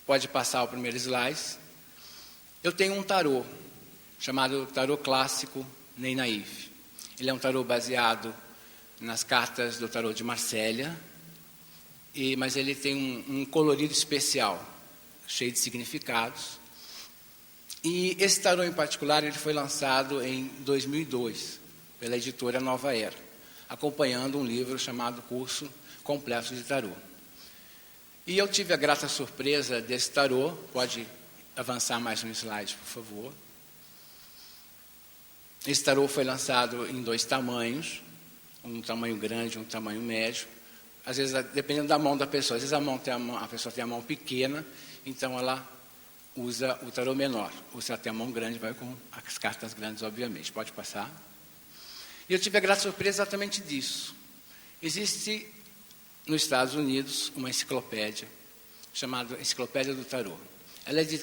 Pode passar o primeiro slide. Eu tenho um tarô, chamado Tarô Clássico Ney Naif. Ele é um tarô baseado nas cartas do tarô de Marsella, mas ele tem um colorido especial, cheio de significados. E esse tarô em particular, ele foi lançado em 2002, pela editora Nova Era, acompanhando um livro chamado Curso Completo de Tarô. E eu tive a grata surpresa desse tarô. Pode avançar mais um slide, por favor. Esse tarô foi lançado em 2 tamanhos, um tamanho grande e um tamanho médio. Às vezes, dependendo da mão da pessoa, às vezes a pessoa tem a mão pequena, então ela usa o tarô menor. Ou se ela tem a mão grande, vai com as cartas grandes, obviamente. Pode passar. E eu tive a grata surpresa exatamente disso. Existe nos Estados Unidos uma enciclopédia chamada Enciclopédia do Tarô.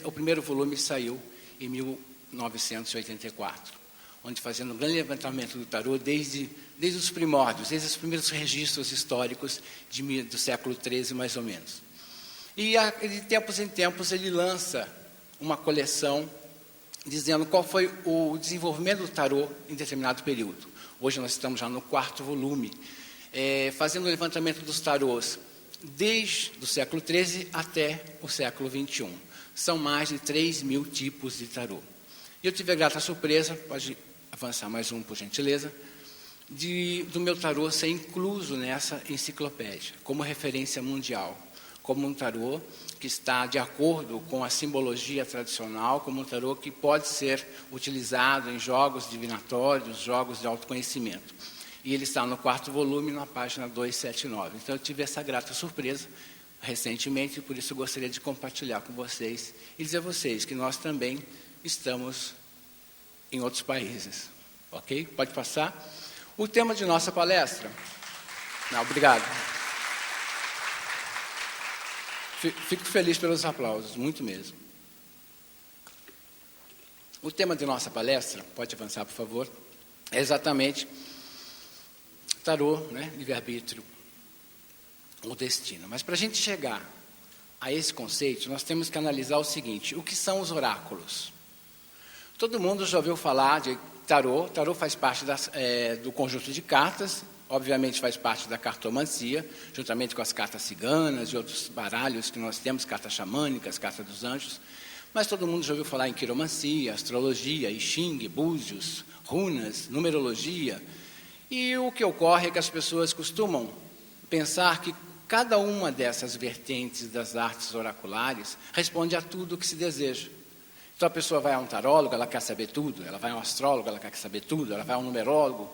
O primeiro volume saiu em 1984, onde fazendo um grande levantamento do tarô desde os primórdios, desde os primeiros registros históricos do século XIII, mais ou menos. E de tempos em tempos ele lança uma coleção dizendo qual foi o desenvolvimento do tarô em determinado período. Hoje nós estamos já no 4º volume, fazendo o levantamento dos tarôs desde o século XIII até o século XXI. São mais de 3.000 tipos de tarô. E eu tive a grata surpresa, pode avançar mais um, por gentileza, do meu tarô ser incluso nessa enciclopédia, como referência mundial, como um tarô que está de acordo com a simbologia tradicional, como um tarô que pode ser utilizado em jogos divinatórios, jogos de autoconhecimento. E ele está no 4º volume, na página 279. Então, eu tive essa grata surpresa recentemente, e por isso eu gostaria de compartilhar com vocês e dizer a vocês que nós também estamos em outros países. Ok? Pode passar. O tema de nossa palestra... Não, obrigado. Fico feliz pelos aplausos, muito mesmo. O tema de nossa palestra, pode avançar, por favor, é exatamente tarô, livre-arbítrio, o destino. Mas para a gente chegar a esse conceito, nós temos que analisar o seguinte: o que são os oráculos? Todo mundo já ouviu falar de tarô. Tarô faz parte do conjunto de cartas, obviamente faz parte da cartomancia, juntamente com as cartas ciganas e outros baralhos que nós temos, cartas xamânicas, cartas dos anjos. Mas todo mundo já ouviu falar em quiromancia, astrologia, I Ching, búzios, runas, numerologia. E o que ocorre é que as pessoas costumam pensar que cada uma dessas vertentes das artes oraculares responde a tudo o que se deseja. Então a pessoa vai a um tarólogo, ela quer saber tudo, ela vai a um astrólogo, ela quer saber tudo, ela vai a um numerólogo,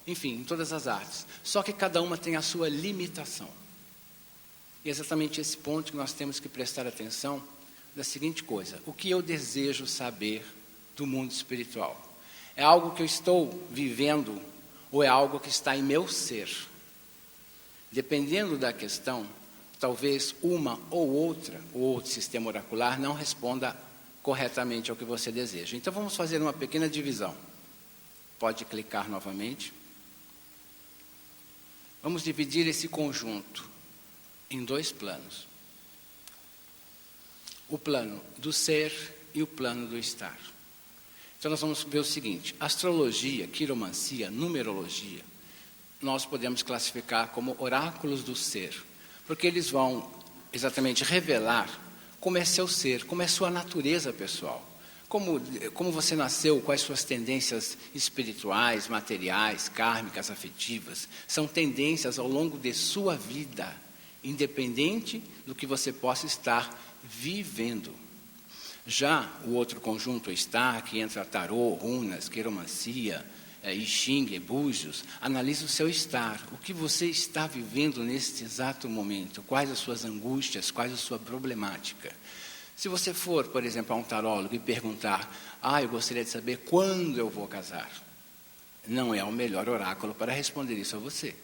enfim, em todas as artes. Só que cada uma tem a sua limitação. E é exatamente esse ponto que nós temos que prestar atenção da seguinte coisa: o que eu desejo saber do mundo espiritual? É algo que eu estou vivendo ou é algo que está em meu ser? Dependendo da questão, talvez uma ou outra, ou outro sistema oracular não responda corretamente ao que você deseja. Então vamos fazer uma pequena divisão. Pode clicar novamente. Vamos dividir esse conjunto em 2 planos. O plano do ser e o plano do estar. Então nós vamos ver o seguinte: astrologia, quiromancia, numerologia, nós podemos classificar como oráculos do ser, porque eles vão exatamente revelar como é seu ser, como é sua natureza pessoal, como você nasceu, quais suas tendências espirituais, materiais, kármicas, afetivas. São tendências ao longo de sua vida, independente do que você possa estar vivendo. Já o outro conjunto, o estar, que entra tarô, runas, quiromancia, I Ching, búzios, analisa o seu estar, o que você está vivendo neste exato momento, quais as suas angústias, quais a sua problemática. Se você for, por exemplo, a um tarólogo e perguntar: eu gostaria de saber quando eu vou casar, não é o melhor oráculo para responder isso a você.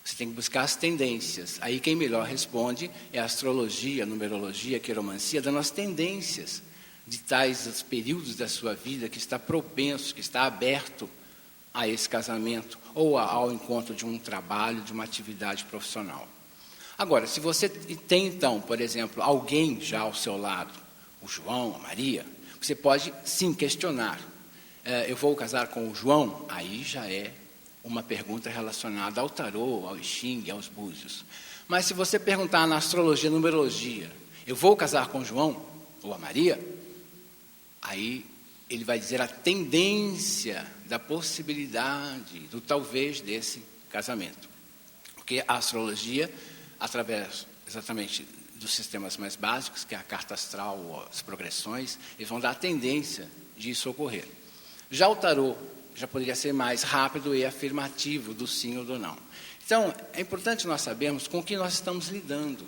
Você tem que buscar as tendências. Aí quem melhor responde é a astrologia, a numerologia, a quiromancia, dando as tendências de tais períodos da sua vida que está propenso, que está aberto a esse casamento ou ao encontro de um trabalho, de uma atividade profissional. Agora, se você tem então, por exemplo, alguém já ao seu lado, o João, a Maria, você pode sim questionar. Eu vou casar com o João? Aí já é uma pergunta relacionada ao tarô, ao I Ching, aos búzios. Mas se você perguntar na astrologia, numerologia, eu vou casar com o João ou a Maria? Aí ele vai dizer a tendência da possibilidade, do talvez desse casamento. Porque a astrologia, através exatamente dos sistemas mais básicos, que é a carta astral, as progressões, eles vão dar a tendência de isso ocorrer. Já o tarô já poderia ser mais rápido e afirmativo do sim ou do não. Então, é importante nós sabermos com o que nós estamos lidando.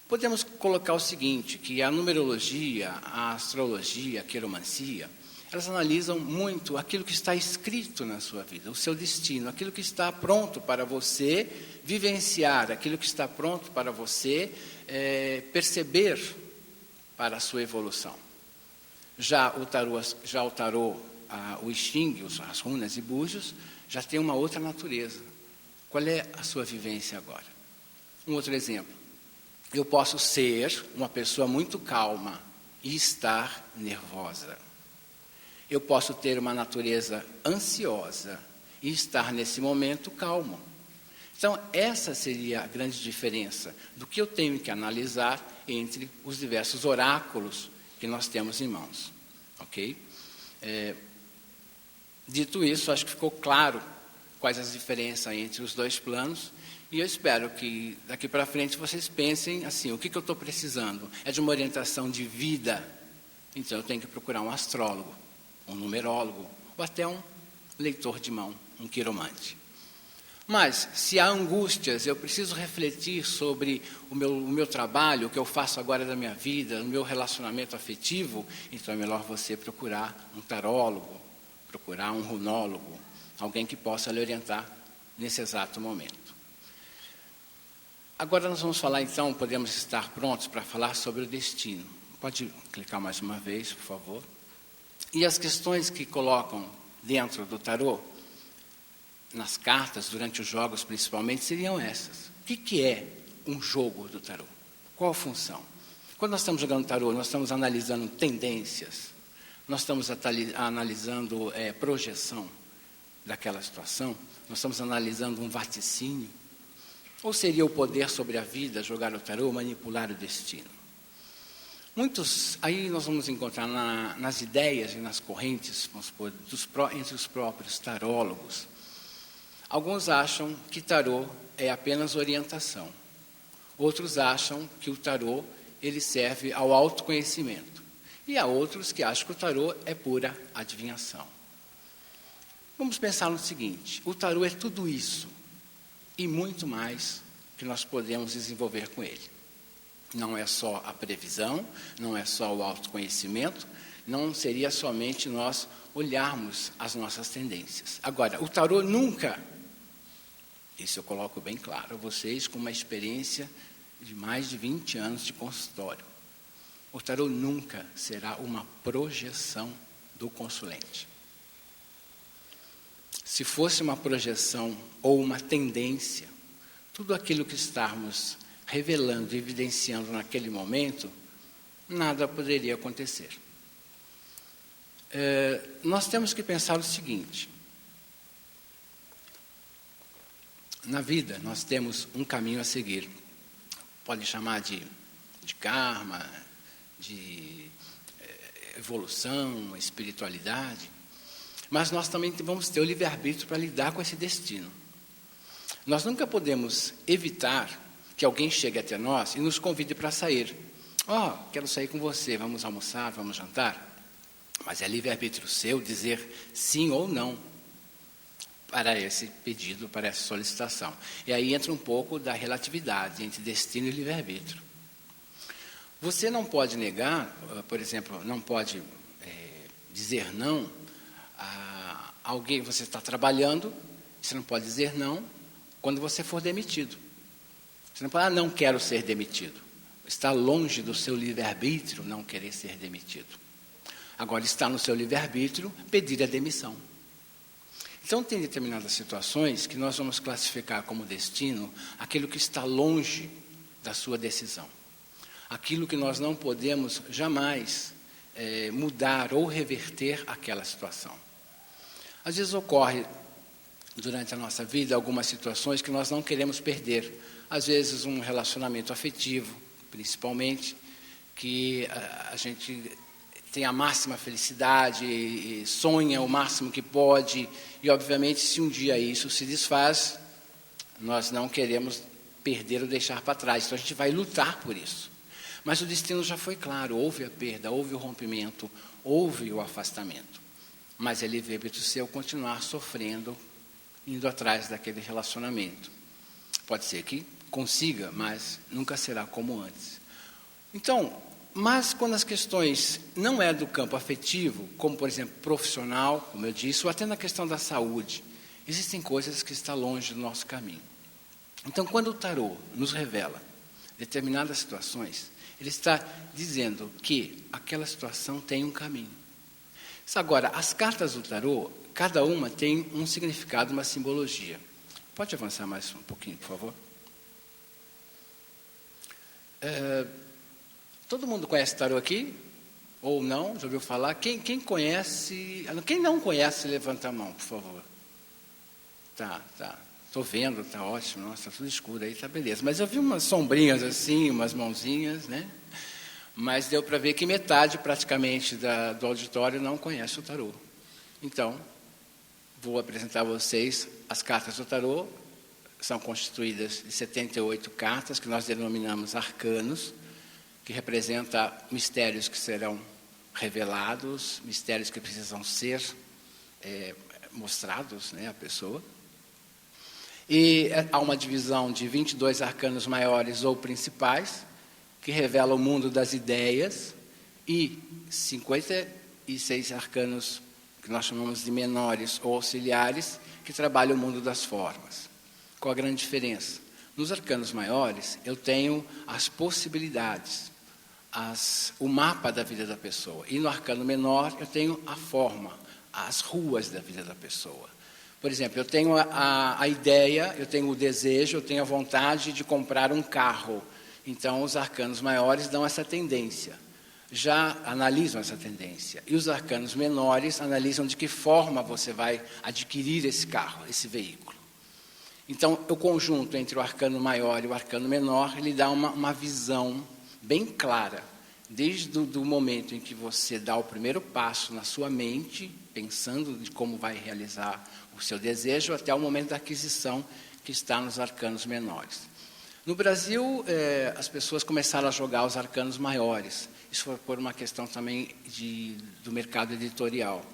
Podemos colocar o seguinte, que a numerologia, a astrologia, a quiromancia, elas analisam muito aquilo que está escrito na sua vida, o seu destino, aquilo que está pronto para você vivenciar, aquilo que está pronto para você perceber para a sua evolução. Já o tarô, o I Ching, as runas e búzios, já tem uma outra natureza. Qual é a sua vivência agora? Um outro exemplo. Eu posso ser uma pessoa muito calma e estar nervosa. Eu posso ter uma natureza ansiosa e estar nesse momento calmo. Então, essa seria a grande diferença do que eu tenho que analisar entre os diversos oráculos que nós temos em mãos. Ok? Dito isso, acho que ficou claro quais as diferenças entre os dois planos. E eu espero que daqui para frente vocês pensem assim, o que eu estou precisando? É de uma orientação de vida? Então eu tenho que procurar um astrólogo, um numerólogo, ou até um leitor de mão, um quiromante. Mas, se há angústias, eu preciso refletir sobre o meu trabalho, o que eu faço agora da minha vida, o meu relacionamento afetivo, então é melhor você procurar um tarólogo, procurar um runólogo, alguém que possa lhe orientar nesse exato momento. Agora nós vamos falar então, podemos estar prontos para falar sobre o destino. Pode clicar mais uma vez, por favor. E as questões que colocam dentro do tarô, nas cartas, durante os jogos principalmente, seriam essas. O que é um jogo do tarô? Qual a função? Quando nós estamos jogando tarô, nós estamos analisando tendências, nós estamos analisando projeção daquela situação, nós estamos analisando um vaticínio. Ou seria o poder sobre a vida, jogar o tarô, manipular o destino? Muitos, aí nós vamos encontrar nas ideias e nas correntes, vamos supor, entre os próprios tarólogos. Alguns acham que tarô é apenas orientação. Outros acham que o tarô ele serve ao autoconhecimento. E há outros que acham que o tarô é pura adivinhação. Vamos pensar no seguinte, o tarô é tudo isso e muito mais que nós podemos desenvolver com ele. Não é só a previsão, não é só o autoconhecimento, não seria somente nós olharmos as nossas tendências. Agora, o tarô nunca, isso eu coloco bem claro a vocês, com uma experiência de mais de 20 anos de consultório, o tarô nunca será uma projeção do consulente. Se fosse uma projeção ou uma tendência, tudo aquilo que estamos revelando, evidenciando naquele momento, nada poderia acontecer. Nós temos que pensar o seguinte, na vida nós temos um caminho a seguir, pode chamar de karma, de evolução, espiritualidade, mas nós também vamos ter o livre-arbítrio para lidar com esse destino. Nós nunca podemos evitar que alguém chegue até nós e nos convide para sair. Quero sair com você, vamos almoçar, vamos jantar. Mas é livre-arbítrio seu dizer sim ou não para esse pedido, para essa solicitação. E aí entra um pouco da relatividade entre destino e livre-arbítrio. Você não pode negar, por exemplo, não pode dizer não a alguém. Você está trabalhando, você não pode dizer não quando você for demitido. Você não pode, não quero ser demitido. Está longe do seu livre-arbítrio não querer ser demitido. Agora está no seu livre-arbítrio pedir a demissão. Então, tem determinadas situações que nós vamos classificar como destino aquilo que está longe da sua decisão. Aquilo que nós não podemos jamais mudar ou reverter aquela situação. Às vezes ocorre durante a nossa vida algumas situações que nós não queremos perder. Às vezes um relacionamento afetivo, principalmente, que a gente tem a máxima felicidade, e sonha o máximo que pode, e obviamente se um dia isso se desfaz, nós não queremos perder ou deixar para trás, então a gente vai lutar por isso. Mas o destino já foi claro, houve a perda, houve o rompimento, houve o afastamento. Mas é livre-arbítrio seu continuar sofrendo, indo atrás daquele relacionamento. Pode ser que consiga, mas nunca será como antes. Então, mas quando as questões não é do campo afetivo, como por exemplo profissional, como eu disse, ou até na questão da saúde, existem coisas que estão longe do nosso caminho. Então, quando o tarô nos revela determinadas situações, ele está dizendo que aquela situação tem um caminho. Agora, as cartas do tarô, cada uma tem um significado, uma simbologia. Pode avançar mais um pouquinho, por favor? Todo mundo conhece tarô aqui? Ou não? Já ouviu falar? Quem conhece? Quem não conhece, levanta a mão, por favor. Tá. Estou vendo, está ótimo. Nossa, está tudo escuro aí, está beleza. Mas eu vi umas sombrinhas assim, umas mãozinhas, né? Mas deu para ver que metade, praticamente, do auditório não conhece o tarô. Então, vou apresentar a vocês as cartas do tarô. São constituídas de 78 cartas, que nós denominamos arcanos, que representa mistérios que serão revelados, mistérios que precisam ser mostrados, né, à pessoa. E há uma divisão de 22 arcanos maiores ou principais, que revelam o mundo das ideias, e 56 arcanos, que nós chamamos de menores ou auxiliares, que trabalham o mundo das formas. Qual a grande diferença? Nos arcanos maiores, eu tenho as possibilidades, o mapa da vida da pessoa. E no arcano menor, eu tenho a forma, as ruas da vida da pessoa. Por exemplo, eu tenho a ideia, eu tenho o desejo, eu tenho a vontade de comprar um carro. Então, os arcanos maiores dão essa tendência, já analisam essa tendência. E os arcanos menores analisam de que forma você vai adquirir esse carro, esse veículo. Então, o conjunto entre o arcano maior e o arcano menor, ele dá uma visão bem clara, desde o momento em que você dá o primeiro passo na sua mente, pensando de como vai realizar o seu desejo, até o momento da aquisição, que está nos arcanos menores. No Brasil, as pessoas começaram a jogar os arcanos maiores. Isso foi por uma questão também do mercado editorial.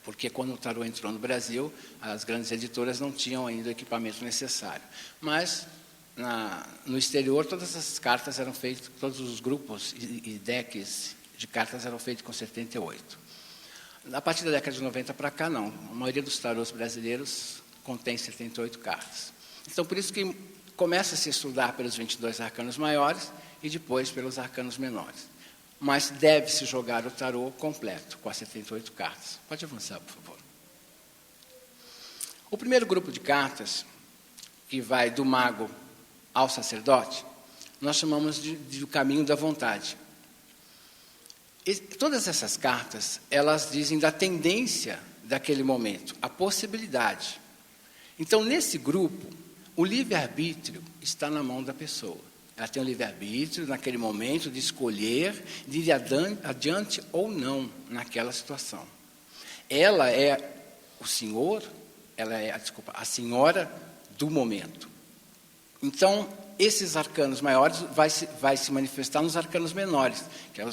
Porque quando o tarô entrou no Brasil, as grandes editoras não tinham ainda o equipamento necessário. Mas, no exterior, todas as cartas eram feitas, todos os grupos e decks de cartas eram feitos com 78. A partir da década de 90 para cá, não. A maioria dos tarôs brasileiros contém 78 cartas. Então, por isso que começa a se estudar pelos 22 arcanos maiores e depois pelos arcanos menores. Mas deve-se jogar o tarô completo, com as 78 cartas. Pode avançar, por favor. O primeiro grupo de cartas, que vai do mago ao sacerdote, nós chamamos de o caminho da vontade. E todas essas cartas, elas dizem da tendência daquele momento, a possibilidade. Então, nesse grupo, o livre-arbítrio está na mão da pessoa. Ela tem o livre-arbítrio naquele momento de escolher, de ir adiante ou não naquela situação. Ela é o senhor, a senhora do momento. Então, esses arcanos maiores vai se manifestar nos arcanos menores,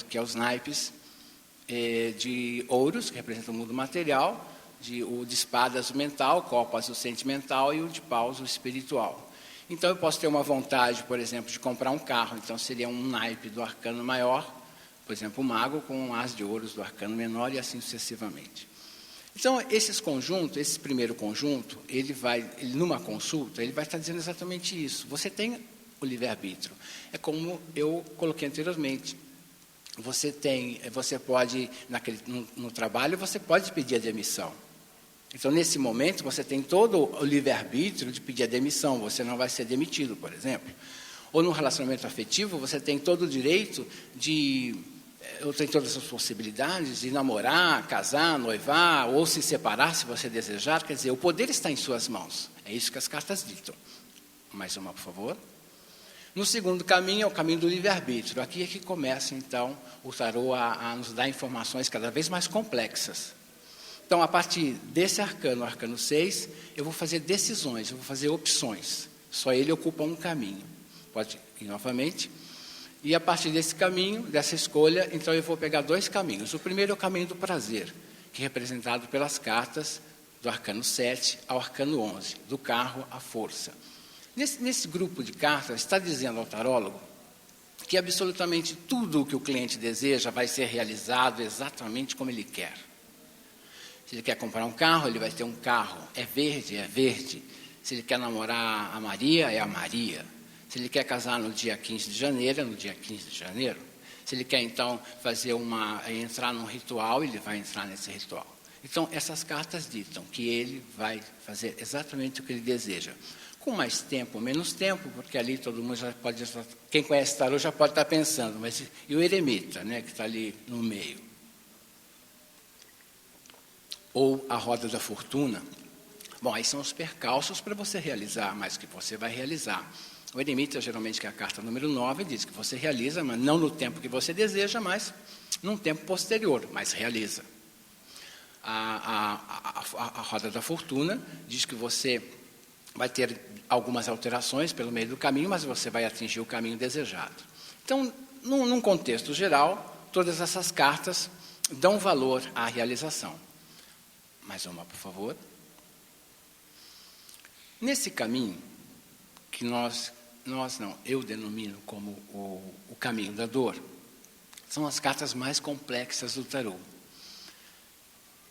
que é os naipes de ouros, que representam o mundo material, o de espadas o mental, copas o sentimental e o de paus o espiritual. Então, eu posso ter uma vontade, por exemplo, de comprar um carro. Então, seria um naipe do arcano maior, por exemplo, o mago com um as de ouros do arcano menor e assim sucessivamente. Então, esse primeiro conjunto, ele numa consulta, ele vai estar dizendo exatamente isso. Você tem o livre-arbítrio. É como eu coloquei anteriormente. Você pode, no trabalho, você pode pedir a demissão. Então, nesse momento, você tem todo o livre-arbítrio de pedir a demissão, você não vai ser demitido, por exemplo. Ou no relacionamento afetivo, você tem todo o direito de... Eu tenho todas as possibilidades de namorar, casar, noivar, ou se separar, se você desejar. Quer dizer, o poder está em suas mãos. É isso que as cartas ditam. Mais uma, por favor. No segundo caminho, é o caminho do livre-arbítrio. Aqui é que começa, então, o tarô a nos dar informações cada vez mais complexas. Então, a partir desse arcano, o arcano 6, eu vou fazer decisões, eu vou fazer opções. Só ele ocupa um caminho. Pode ir novamente. E a partir desse caminho, dessa escolha, então eu vou pegar 2 caminhos. O primeiro é o caminho do prazer, que é representado pelas cartas do arcano 7 ao arcano 11, do carro à força. Nesse grupo de cartas, está dizendo ao tarólogo que absolutamente tudo o que o cliente deseja vai ser realizado exatamente como ele quer. Se ele quer comprar um carro, ele vai ter um carro. É verde, é verde. Se ele quer namorar a Maria, é a Maria. Se ele quer casar no dia 15 de janeiro, é no dia 15 de janeiro. Se ele quer, então, entrar num ritual, ele vai entrar nesse ritual. Então, essas cartas ditam que ele vai fazer exatamente o que ele deseja. Com mais tempo, menos tempo, porque ali todo mundo já pode... Quem conhece tarô já pode estar pensando, mas e o eremita, né, que está ali no meio? Ou a roda da fortuna. Bom, aí são os percalços para você realizar, mas que você vai realizar. O eremita, geralmente, que é a carta número 9, diz que você realiza, mas não no tempo que você deseja, mas num tempo posterior, mas realiza. A roda da fortuna diz que você vai ter algumas alterações pelo meio do caminho, mas você vai atingir o caminho desejado. Então, num contexto geral, todas essas cartas dão valor à realização. Mais uma, por favor. Nesse caminho, que eu denomino como o caminho da dor, são as cartas mais complexas do tarô.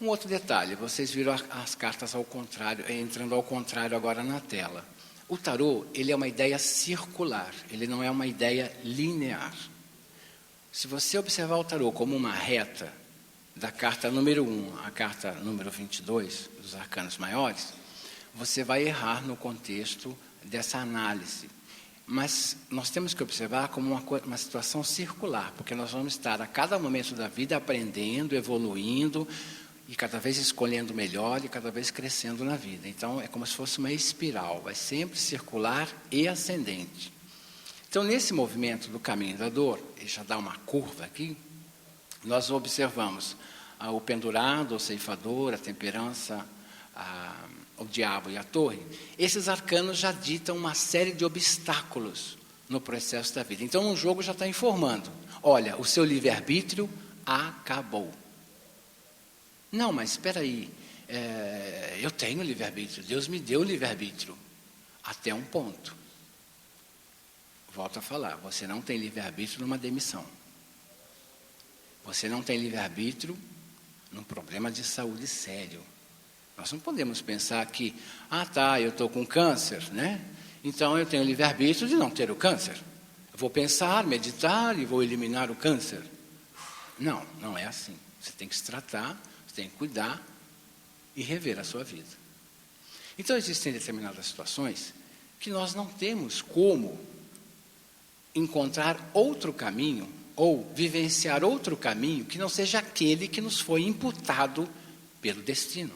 Um outro detalhe, vocês viram as cartas ao contrário, entrando ao contrário agora na tela. O tarô, ele é uma ideia circular, ele não é uma ideia linear. Se você observar o tarô como uma reta, da carta número 1 à carta número 22, dos arcanos maiores, você vai errar no contexto dessa análise. Mas nós temos que observar como uma situação circular, porque nós vamos estar a cada momento da vida aprendendo, evoluindo, e cada vez escolhendo melhor e cada vez crescendo na vida. Então, é como se fosse uma espiral, vai sempre circular e ascendente. Então, nesse movimento do caminho da dor, ele já dá uma curva aqui, nós observamos o pendurado, o ceifador, a temperança, o diabo e a torre. Esses arcanos já ditam uma série de obstáculos no processo da vida. Então, o jogo já está informando. Olha, o seu livre-arbítrio acabou. Não, mas espera aí. Eu tenho livre-arbítrio. Deus me deu livre-arbítrio. Até um ponto. Volto a falar. Você não tem livre-arbítrio numa demissão. Você não tem livre-arbítrio num problema de saúde sério. Nós não podemos pensar que, eu estou com câncer, né? Então eu tenho livre-arbítrio de não ter o câncer. Eu vou pensar, meditar e vou eliminar o câncer. Não, não é assim. Você tem que se tratar, você tem que cuidar e rever a sua vida. Então existem determinadas situações que nós não temos como encontrar outro caminho ou vivenciar outro caminho que não seja aquele que nos foi imputado pelo destino.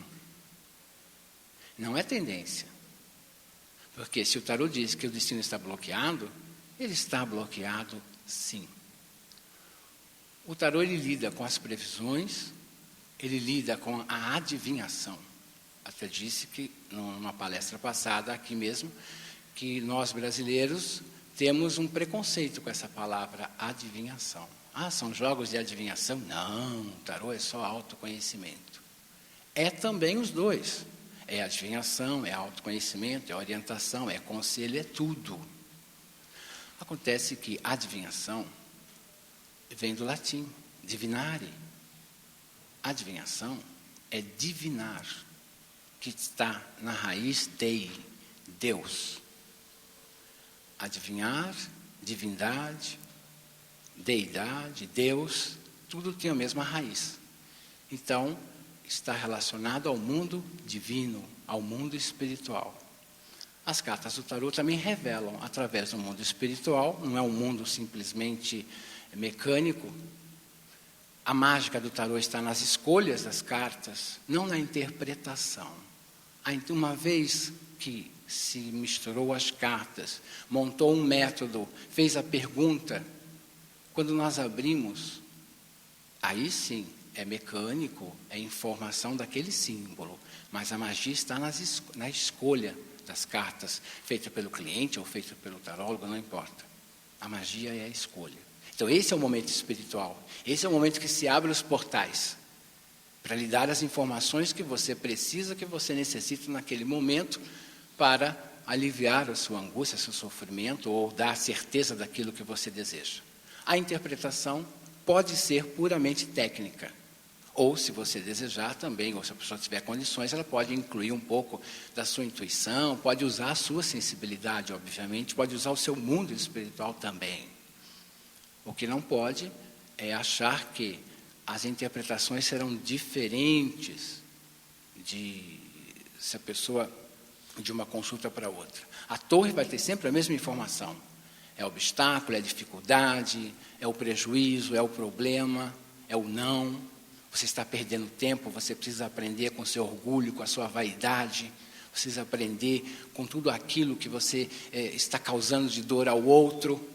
Não é tendência. Porque se o tarô diz que o destino está bloqueado, ele está bloqueado sim. O tarô ele lida com as previsões, ele lida com a adivinhação. Até disse que, numa palestra passada aqui mesmo, que nós brasileiros temos um preconceito com essa palavra adivinhação. São jogos de adivinhação? Não, o tarô é só autoconhecimento. É também os dois. É adivinhação, é autoconhecimento, é orientação, é conselho, é tudo. Acontece que adivinhação vem do latim, divinare. Adivinhação é divinar, que está na raiz dei, Deus. Adivinhar, divindade, deidade, Deus, tudo tem a mesma raiz. Então, está relacionado ao mundo divino, ao mundo espiritual. As cartas do tarô também revelam, através do mundo espiritual, não é um mundo simplesmente mecânico. A mágica do tarô está nas escolhas das cartas, não na interpretação. Uma vez que se misturou as cartas, montou um método, fez a pergunta, quando nós abrimos, aí sim, é mecânico, é informação daquele símbolo, mas a magia está na escolha das cartas, feita pelo cliente ou feita pelo tarólogo, não importa. A magia é a escolha. Então esse é o momento espiritual, esse é o momento que se abrem os portais, para lhe dar as informações que você precisa, que você necessita naquele momento, para aliviar a sua angústia, seu sofrimento, ou dar certeza daquilo que você deseja. A interpretação pode ser puramente técnica, ou se você desejar também, ou se a pessoa tiver condições, ela pode incluir um pouco da sua intuição, pode usar a sua sensibilidade, obviamente, pode usar o seu mundo espiritual também. O que não pode é achar que as interpretações serão diferentes se a pessoa de uma consulta para outra. A torre vai ter sempre a mesma informação. É o obstáculo, é a dificuldade, é o prejuízo, é o problema, é o não. Você está perdendo tempo, você precisa aprender com seu orgulho, com a sua vaidade, precisa aprender com tudo aquilo que você está causando de dor ao outro,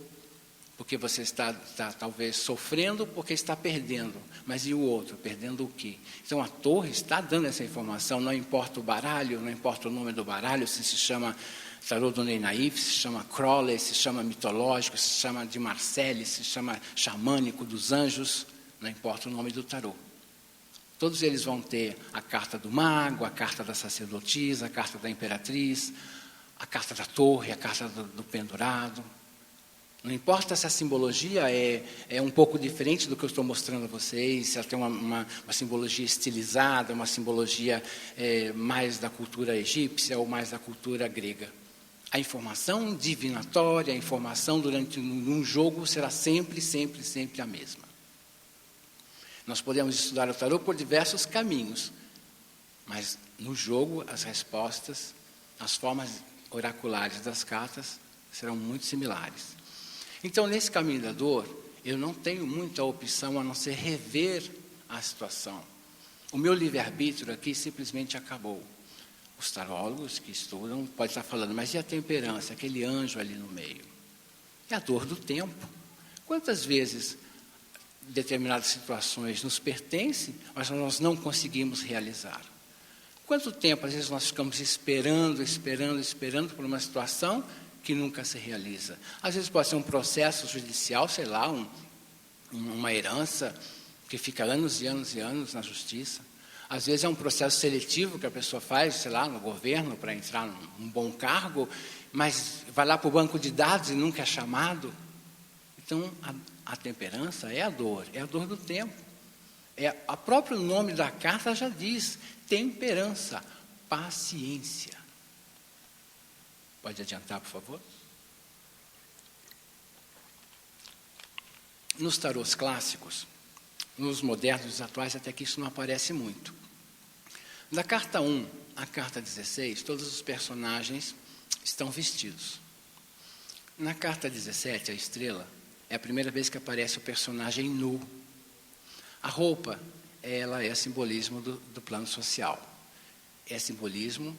porque você está talvez sofrendo porque está perdendo, mas e o outro? Perdendo o quê? Então a torre está dando essa informação, não importa o baralho, não importa o nome do baralho, se chama tarô do Ney Naif, se chama Crowley, se chama mitológico, se chama de Marcelli, se chama xamânico dos anjos, não importa o nome do tarô. Todos eles vão ter a carta do mago, a carta da sacerdotisa, a carta da imperatriz, a carta da torre, a carta do pendurado. Não importa se a simbologia é um pouco diferente do que eu estou mostrando a vocês, se ela tem uma simbologia estilizada, uma simbologia mais da cultura egípcia ou mais da cultura grega. A informação divinatória, a informação durante um jogo será sempre, sempre, sempre a mesma. Nós podemos estudar o tarô por diversos caminhos, mas no jogo as respostas, as formas oraculares das cartas serão muito similares. Então, nesse caminho da dor, eu não tenho muita opção a não ser rever a situação. O meu livre-arbítrio aqui simplesmente acabou. Os tarólogos que estudam podem estar falando, mas e a temperança, aquele anjo ali no meio? É a dor do tempo. Quantas vezes determinadas situações nos pertencem, mas nós não conseguimos realizar? Quanto tempo, às vezes, nós ficamos esperando por uma situação que nunca se realiza? Às vezes pode ser um processo judicial, sei lá, uma herança que fica anos e anos e anos na justiça. Às vezes é um processo seletivo que a pessoa faz, sei lá, no governo, para entrar num bom cargo, mas vai lá para o banco de dados e nunca é chamado. Então, a temperança é a dor do tempo. O próprio nome da carta já diz, temperança, paciência. Pode adiantar, por favor? Nos tarôs clássicos, nos modernos, nos atuais, até que isso não aparece muito. Da carta 1 à carta 16, todos os personagens estão vestidos. Na carta 17, a estrela, é a primeira vez que aparece o personagem nu. A roupa, ela é simbolismo do plano social. É simbolismo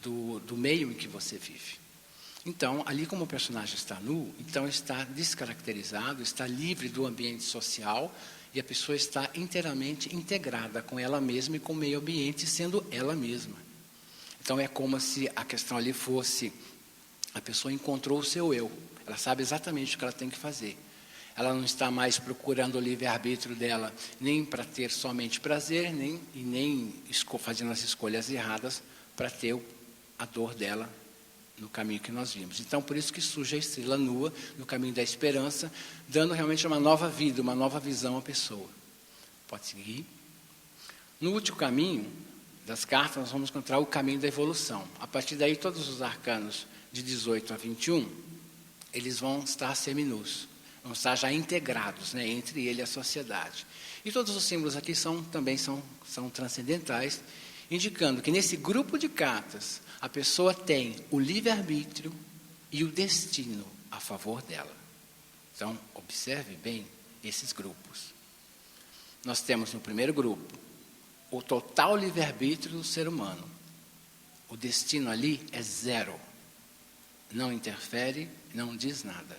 do meio em que você vive. Então, ali como o personagem está nu, então está descaracterizado, está livre do ambiente social e a pessoa está inteiramente integrada com ela mesma e com o meio ambiente, sendo ela mesma. Então, é como se a questão ali fosse, a pessoa encontrou o seu eu, ela sabe exatamente o que ela tem que fazer. Ela não está mais procurando o livre-arbítrio dela, nem para ter somente prazer, nem fazendo as escolhas erradas para ter a dor dela no caminho que nós vimos. Então, por isso que surge a estrela nua, no caminho da esperança, dando realmente uma nova vida, uma nova visão à pessoa. Pode seguir. No último caminho das cartas, nós vamos encontrar o caminho da evolução. A partir daí, todos os arcanos de 18 a 21, eles vão estar seminus. vamos estar já integrados, né, entre ele e a sociedade. E todos os símbolos aqui também são transcendentais, indicando que nesse grupo de cartas, a pessoa tem o livre-arbítrio e o destino a favor dela. Então, observe bem esses grupos. Nós temos no primeiro grupo o total livre-arbítrio do ser humano. O destino ali é zero. Não interfere, não diz nada.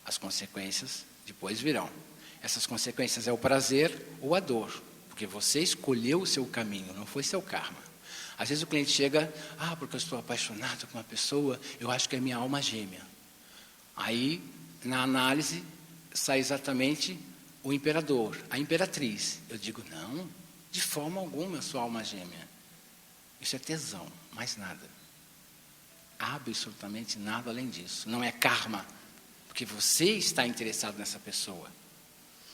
As consequências depois virão. Essas consequências é o prazer ou a dor, porque você escolheu o seu caminho, não foi seu karma. Às vezes o cliente chega, porque eu estou apaixonado com uma pessoa, eu acho que é minha alma gêmea. Aí, na análise, sai exatamente o imperador, a imperatriz. Eu digo, não, de forma alguma eu sou alma gêmea. Isso é tesão, mais nada. Absolutamente nada além disso. Não é karma, porque você está interessado nessa pessoa.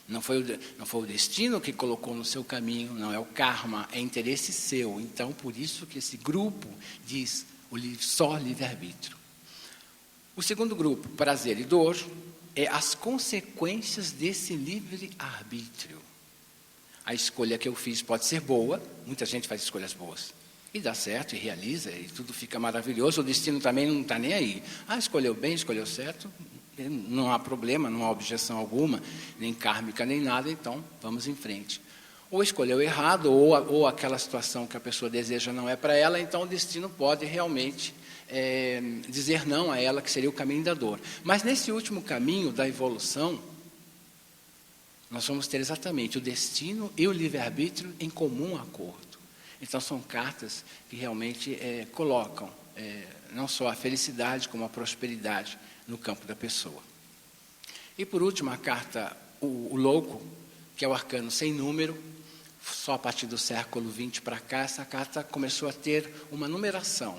Não foi o destino que colocou no seu caminho, não é o karma, é interesse seu. Então, por isso que esse grupo diz só livre-arbítrio. O segundo grupo, prazer e dor, é as consequências desse livre-arbítrio. A escolha que eu fiz pode ser boa, muita gente faz escolhas boas. E dá certo, e realiza, e tudo fica maravilhoso. O destino também não está nem aí. Escolheu bem, escolheu certo, não há problema, não há objeção alguma, nem kármica, nem nada, então vamos em frente. Ou escolheu errado, ou aquela situação que a pessoa deseja não é para ela, então o destino pode realmente dizer não a ela, que seria o caminho da dor. Mas nesse último caminho da evolução, nós vamos ter exatamente o destino e o livre-arbítrio em comum acordo. Então são cartas que realmente colocam não só a felicidade como a prosperidade no campo da pessoa. E por último, a carta, o louco, que é o arcano sem número. Só a partir do século XX para cá, essa carta começou a ter uma numeração.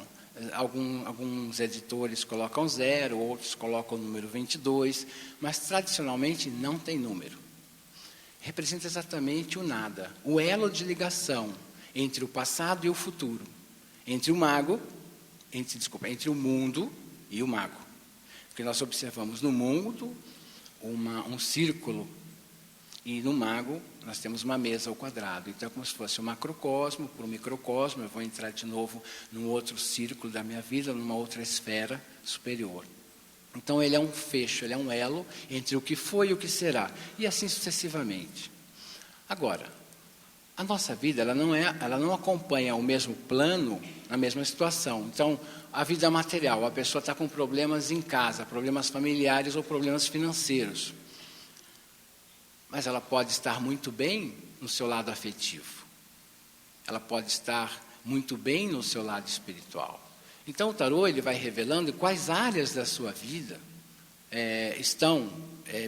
Alguns editores colocam 0, outros colocam o número 22, mas tradicionalmente não tem número. Representa exatamente o nada, o elo de ligação entre o passado e o futuro, entre o mundo e o mago. Porque nós observamos no mundo um círculo e no mago nós temos uma mesa ao quadrado. Então é como se fosse um macrocosmo por um microcosmo. Eu vou entrar de novo num outro círculo da minha vida, numa outra esfera superior. Então ele é um fecho, ele é um elo entre o que foi e o que será. E assim sucessivamente. Agora, a nossa vida ela não acompanha o mesmo plano, a mesma situação. Então, a vida material, a pessoa está com problemas em casa, problemas familiares ou problemas financeiros. Mas ela pode estar muito bem no seu lado afetivo. Ela pode estar muito bem no seu lado espiritual. Então o tarô ele vai revelando quais áreas da sua vida estão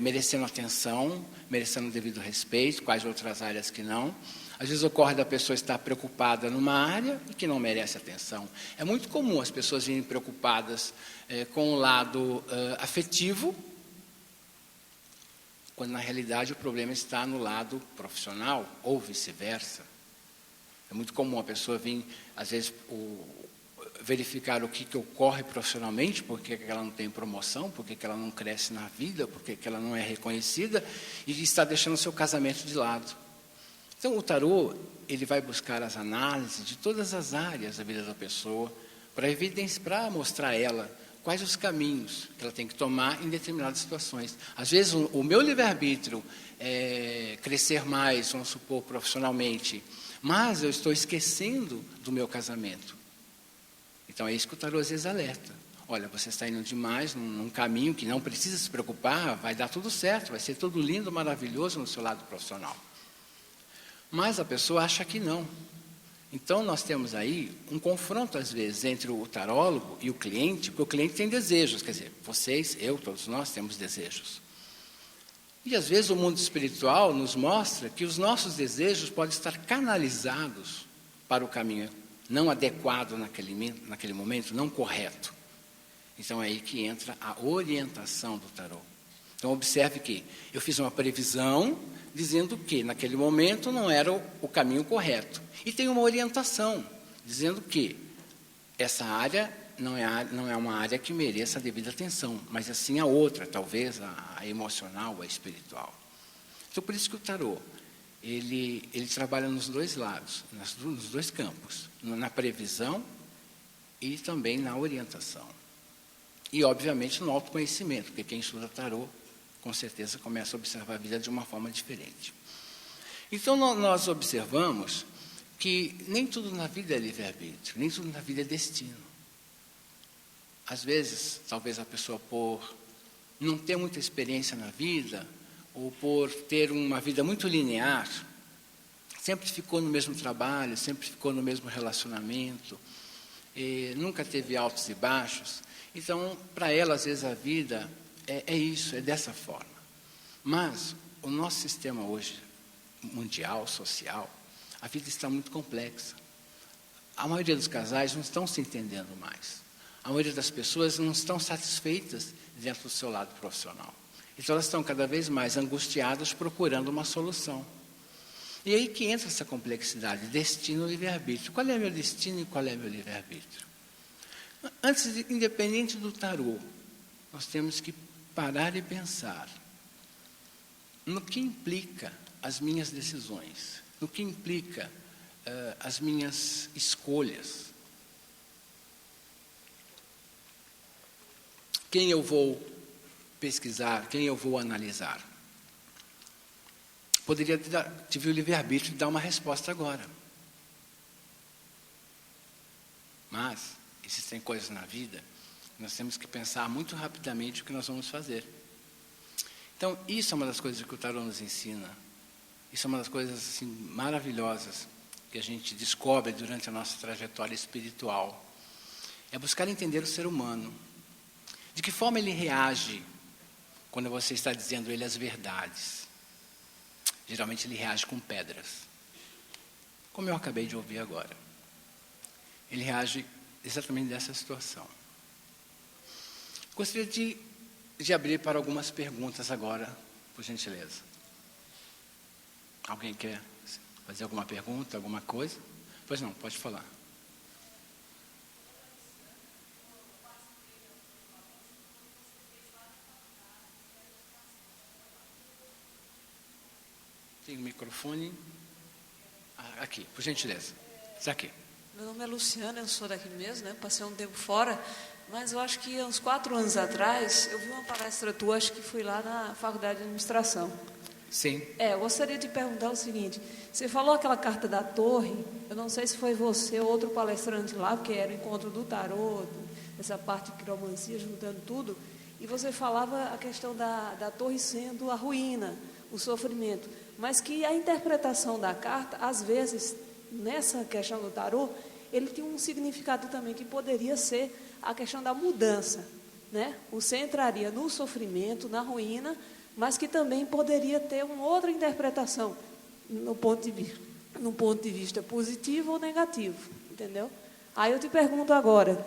merecendo atenção, merecendo devido respeito, quais outras áreas que não. Às vezes ocorre da pessoa estar preocupada numa área e que não merece atenção. É muito comum as pessoas virem preocupadas com o lado afetivo, quando na realidade o problema está no lado profissional ou vice-versa. É muito comum a pessoa vir, às vezes, verificar o que ocorre profissionalmente, por que ela não tem promoção, por que ela não cresce na vida, por que ela não é reconhecida, e está deixando o seu casamento de lado. Então, o tarô, ele vai buscar as análises de todas as áreas da vida da pessoa, para mostrar a ela quais os caminhos que ela tem que tomar em determinadas situações. Às vezes, o meu livre-arbítrio é crescer mais, vamos supor, profissionalmente, mas eu estou esquecendo do meu casamento. Então, é isso que o tarô às vezes alerta. Olha, você está indo demais num caminho que não precisa se preocupar, vai dar tudo certo, vai ser tudo lindo, maravilhoso no seu lado profissional. Mas a pessoa acha que não. Então, nós temos aí um confronto, às vezes, entre o tarólogo e o cliente, porque o cliente tem desejos, quer dizer, vocês, eu, todos nós temos desejos. E, às vezes, o mundo espiritual nos mostra que os nossos desejos podem estar canalizados para o caminho não adequado naquele momento, não correto. Então, é aí que entra a orientação do tarô. Então, observe que eu fiz uma previsão dizendo que naquele momento não era o caminho correto. E tem uma orientação dizendo que essa área não é uma área que mereça a devida atenção, mas assim a outra, talvez a emocional, a espiritual. Então, por isso que o tarô, ele trabalha nos dois lados, nos dois campos, na previsão e também na orientação. E, obviamente, no autoconhecimento, porque quem estuda tarô, com certeza, começa a observar a vida de uma forma diferente. Então, nós observamos que nem tudo na vida é livre-arbítrio, nem tudo na vida é destino. Às vezes, talvez a pessoa, por não ter muita experiência na vida, ou por ter uma vida muito linear, sempre ficou no mesmo trabalho, sempre ficou no mesmo relacionamento, nunca teve altos e baixos. Então, para ela, às vezes, a vida é isso, é dessa forma. Mas o nosso sistema hoje, mundial, social, a vida está muito complexa. A maioria dos casais não estão se entendendo mais. A maioria das pessoas não estão satisfeitas dentro do seu lado profissional. Então, elas estão cada vez mais angustiadas procurando uma solução. E aí que entra essa complexidade, destino e livre-arbítrio. Qual é meu destino e qual é meu livre-arbítrio? Independente do tarô, nós temos que parar e pensar no que implica as minhas decisões, no que implica as minhas escolhas. Quem eu vou pesquisar, quem eu vou analisar? Poderia tive o livre-arbítrio de dar uma resposta agora. Mas existem coisas na vida, nós temos que pensar muito rapidamente o que nós vamos fazer. Então, isso é uma das coisas que o tarô nos ensina. Isso é uma das coisas assim, maravilhosas que a gente descobre durante a nossa trajetória espiritual. É buscar entender o ser humano. De que forma ele reage quando você está dizendo a ele as verdades? Geralmente ele reage com pedras. Como eu acabei de ouvir agora. Ele reage exatamente dessa situação. Gostaria de abrir para algumas perguntas agora, por gentileza. Alguém quer fazer alguma pergunta, alguma coisa? Pois não, pode falar. Tem um microfone. Aqui, por gentileza. Está aqui. Meu nome é Luciana, eu sou daqui mesmo, né? Passei um tempo fora, mas eu acho que uns 4 anos atrás, eu vi uma palestra tua, acho que fui lá na Faculdade de Administração. Sim. Eu gostaria de perguntar o seguinte, você falou aquela carta da torre, eu não sei se foi você ou outro palestrante lá, porque era o encontro do tarô, essa parte de quiromancia, juntando tudo, e você falava a questão da torre sendo a ruína, o sofrimento, mas que a interpretação da carta, às vezes, nessa questão do tarô, ele tinha um significado também que poderia ser a questão da mudança, né? Você entraria no sofrimento, na ruína, mas que também poderia ter uma outra interpretação no ponto de vista positivo ou negativo, entendeu? Aí eu te pergunto agora,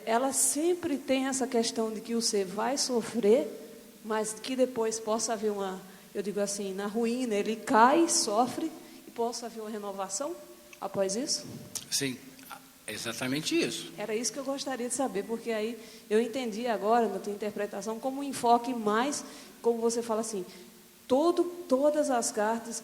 ela sempre tem essa questão de que você vai sofrer, mas que depois possa haver eu digo assim, na ruína ele cai, sofre, e possa haver uma renovação após isso? Sim, exatamente isso. Era isso que eu gostaria de saber, porque aí eu entendi agora, na tua interpretação, como um enfoque mais, como você fala assim, todas as cartas,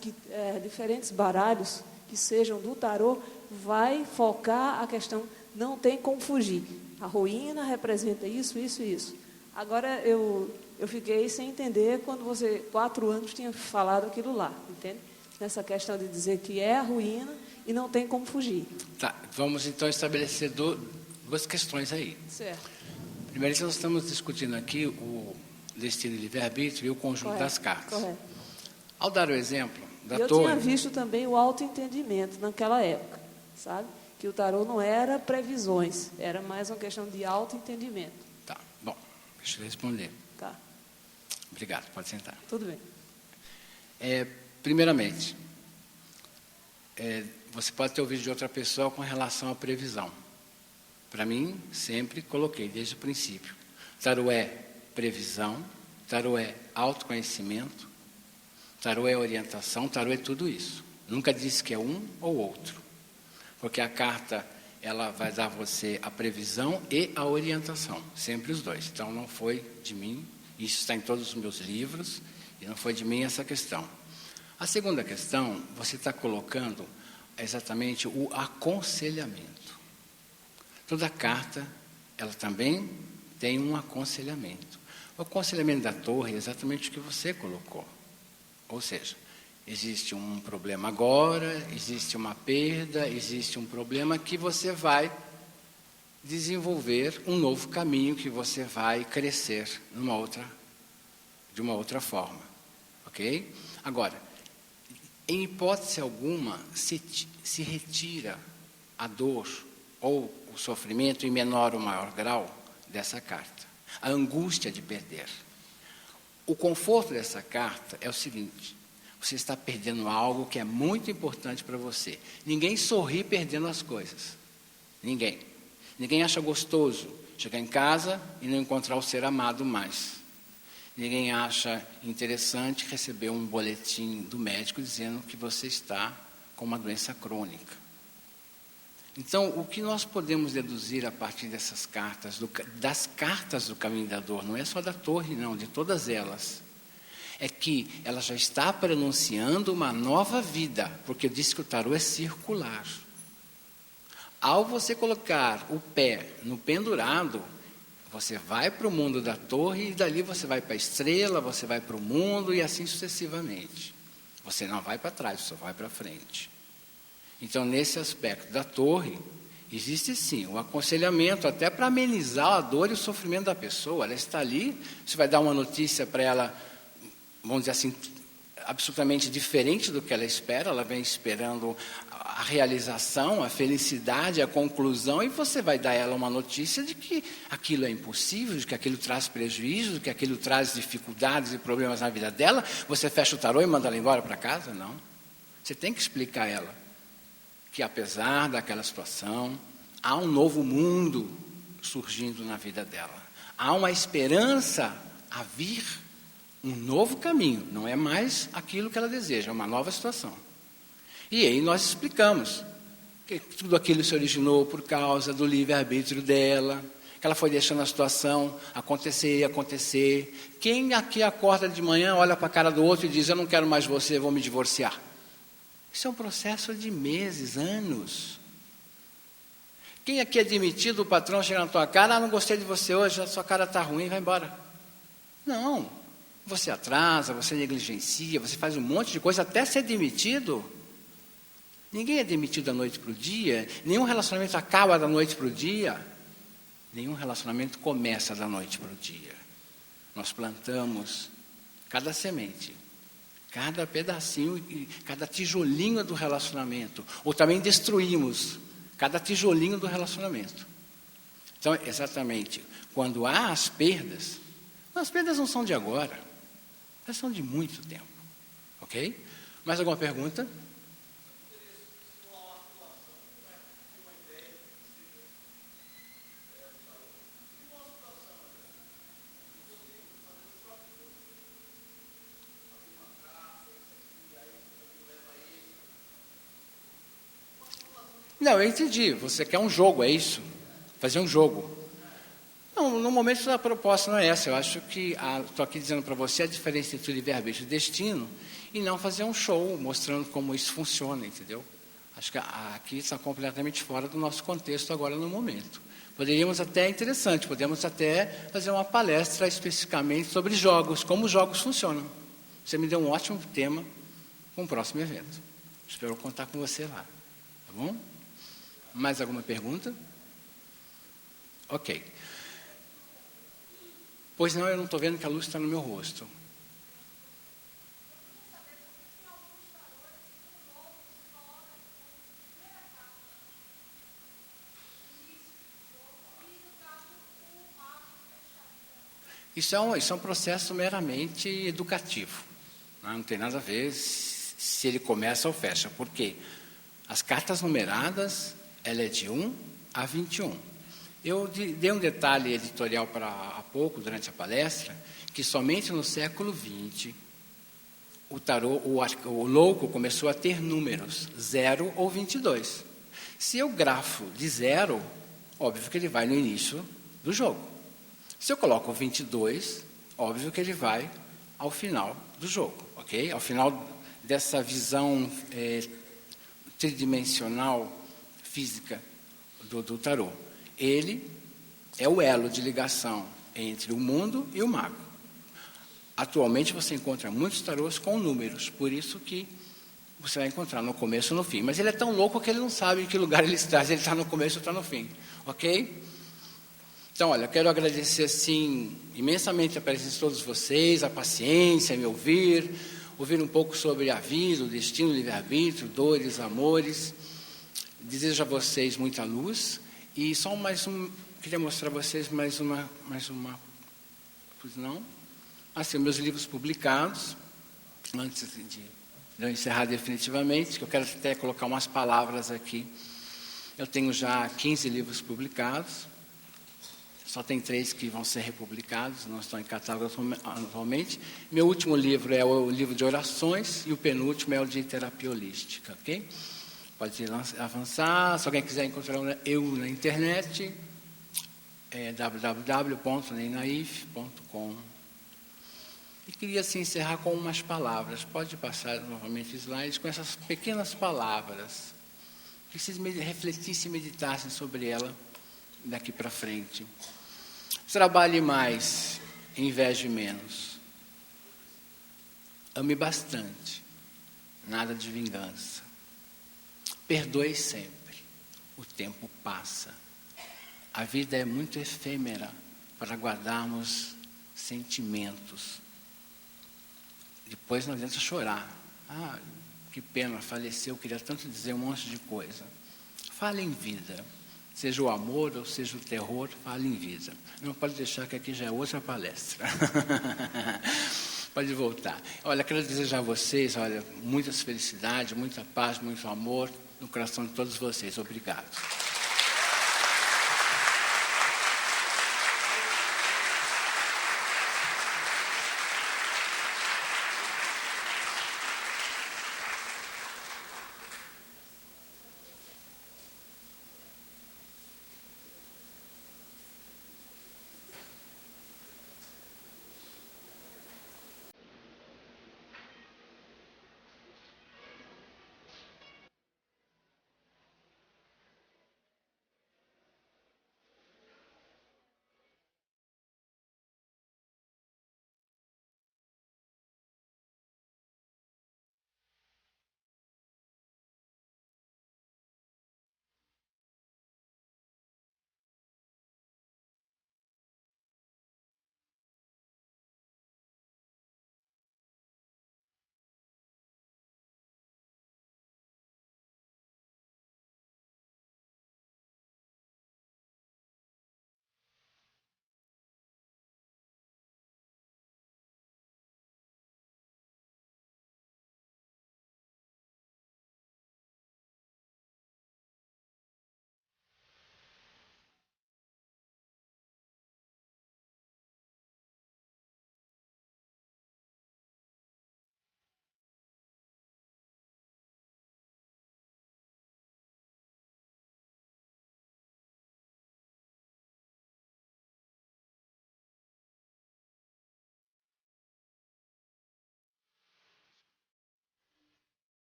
diferentes baralhos que sejam do tarô, vai focar a questão, não tem como fugir. A ruína representa isso, isso e isso. Agora, eu fiquei sem entender quando você, 4 anos, tinha falado aquilo lá, entende? Nessa questão de dizer que é a ruína e não tem como fugir. Tá, vamos então estabelecer duas questões aí. Certo. Primeiro, nós estamos discutindo aqui o destino e livre-arbítrio e o conjunto das cartas. Correto. Ao dar o exemplo da eu torre... tinha visto também o autoentendimento naquela época, sabe? Que o tarô não era previsões, era mais uma questão de autoentendimento. Tá, bom, deixa eu responder. Tá. Obrigado, pode sentar. Tudo bem. Primeiramente, você pode ter ouvido de outra pessoa com relação à previsão. Para mim, sempre coloquei, desde o princípio. Tarô é previsão, tarô é autoconhecimento, tarô é orientação, tarô é tudo isso. Nunca disse que é um ou outro. Porque a carta ela vai dar a você a previsão e a orientação, sempre os dois. Então, não foi de mim, isso está em todos os meus livros, e não foi de mim essa questão. A segunda questão, você está colocando exatamente o aconselhamento. Toda carta, ela também tem um aconselhamento. O aconselhamento da torre é exatamente o que você colocou. Ou seja, existe um problema agora, existe uma perda, existe um problema que você vai desenvolver um novo caminho, que você vai crescer de uma outra forma. Ok? Agora, em hipótese alguma, se retira a dor ou o sofrimento em menor ou maior grau dessa carta. A angústia de perder. O conforto dessa carta é o seguinte: você está perdendo algo que é muito importante para você. Ninguém sorri perdendo as coisas. Ninguém. Ninguém acha gostoso chegar em casa e não encontrar o ser amado mais. Ninguém acha interessante receber um boletim do médico dizendo que você está com uma doença crônica. Então, o que nós podemos deduzir a partir dessas cartas, das cartas do Caminho da Dor, não é só da torre, não, de todas elas, é que ela já está pronunciando uma nova vida, porque diz que o tarô é circular. Ao você colocar o pé no pendurado, você vai para o mundo da torre e dali você vai para a estrela, você vai para o mundo e assim sucessivamente. Você não vai para trás, você vai para frente. Então, nesse aspecto da torre, existe sim o aconselhamento até para amenizar a dor e o sofrimento da pessoa. Ela está ali, você vai dar uma notícia para ela, vamos dizer assim, absolutamente diferente do que ela espera. Ela vem esperando a realização, a felicidade, a conclusão, e você vai dar a ela uma notícia de que aquilo é impossível, de que aquilo traz prejuízo, de que aquilo traz dificuldades e problemas na vida dela. Você fecha o tarô e manda ela embora para casa? Não. Você tem que explicar a ela que, apesar daquela situação, há um novo mundo surgindo na vida dela. Há uma esperança a vir, um novo caminho. Não é mais aquilo que ela deseja, é uma nova situação. E aí nós explicamos que tudo aquilo se originou por causa do livre-arbítrio dela, que ela foi deixando a situação acontecer e acontecer. Quem aqui acorda de manhã, olha para a cara do outro e diz: eu não quero mais você, vou me divorciar? Isso é um processo de meses, anos. Quem aqui é demitido, o patrão chega na tua cara: não gostei de você hoje, a sua cara está ruim, vai embora. Não, você atrasa, você negligencia, você faz um monte de coisa até ser demitido. Ninguém é demitido da noite para o dia, nenhum relacionamento acaba da noite para o dia, nenhum relacionamento começa da noite para o dia. Nós plantamos cada semente, cada pedacinho, cada tijolinho do relacionamento, ou também destruímos cada tijolinho do relacionamento. Então, exatamente, quando há as perdas não são de agora, elas são de muito tempo. Ok? Mais alguma pergunta? Não, eu entendi. Você quer um jogo, é isso? Fazer um jogo. Não, no momento a proposta não é essa. Eu acho que estou aqui dizendo para você a diferença entre o livre-arbítrio e o destino, e não fazer um show mostrando como isso funciona, entendeu? Acho que aqui está completamente fora do nosso contexto agora no momento. Podemos até fazer uma palestra especificamente sobre jogos, como os jogos funcionam. Você me deu um ótimo tema para um próximo evento. Espero contar com você lá. Tá bom? Mais alguma pergunta? Ok. Pois não, eu não estou vendo que a luz está no meu rosto. Isso é um processo meramente educativo. Não tem nada a ver se ele começa ou fecha. Por quê? As cartas numeradas, ela é de 1 a 21. Eu dei um detalhe editorial há pouco, durante a palestra, que somente no século XX, o tarô, o louco começou a ter números, 0 ou 22. Se eu grafo de 0, óbvio que ele vai no início do jogo. Se eu coloco 22, óbvio que ele vai ao final do jogo, ok? Ao final dessa visão tridimensional física do tarô. Ele é o elo de ligação entre o mundo e o mago. Atualmente você encontra muitos tarôs com números, por isso que você vai encontrar no começo e no fim. Mas ele é tão louco que ele não sabe em que lugar ele está, se ele está no começo ou está no fim, ok? Então, olha, eu quero agradecer, assim, imensamente a presença de todos vocês, a paciência, me ouvir um pouco sobre a vida, o destino, o livre-arbítrio, dores, amores. Desejo a vocês muita luz. E só queria mostrar a vocês mais uma, pois não? Assim, meus livros publicados, antes de eu encerrar definitivamente, que eu quero até colocar umas palavras aqui. Eu tenho já 15 livros publicados. Só tem 3 que vão ser republicados, não estão em catálogo atualmente. Meu último livro é o livro de orações e o penúltimo é o de terapia holística, ok? Pode avançar. Se alguém quiser encontrar eu na internet, é www.neinaif.com. E queria assim, encerrar com umas palavras. Pode passar novamente slides com essas pequenas palavras. Que vocês refletissem e meditassem sobre ela daqui para frente. Trabalhe mais, inveje menos. Ame bastante, nada de vingança. Perdoe sempre, o tempo passa. A vida é muito efêmera para guardarmos sentimentos. Depois não adianta chorar. Ah, que pena, faleceu, queria tanto dizer um monte de coisa. Fale em vida. Seja o amor ou seja o terror, fale em vida. Não pode deixar que aqui já é outra palestra. Pode voltar. Olha, quero desejar a vocês, olha, muitas felicidades, muita paz, muito amor no coração de todos vocês. Obrigado.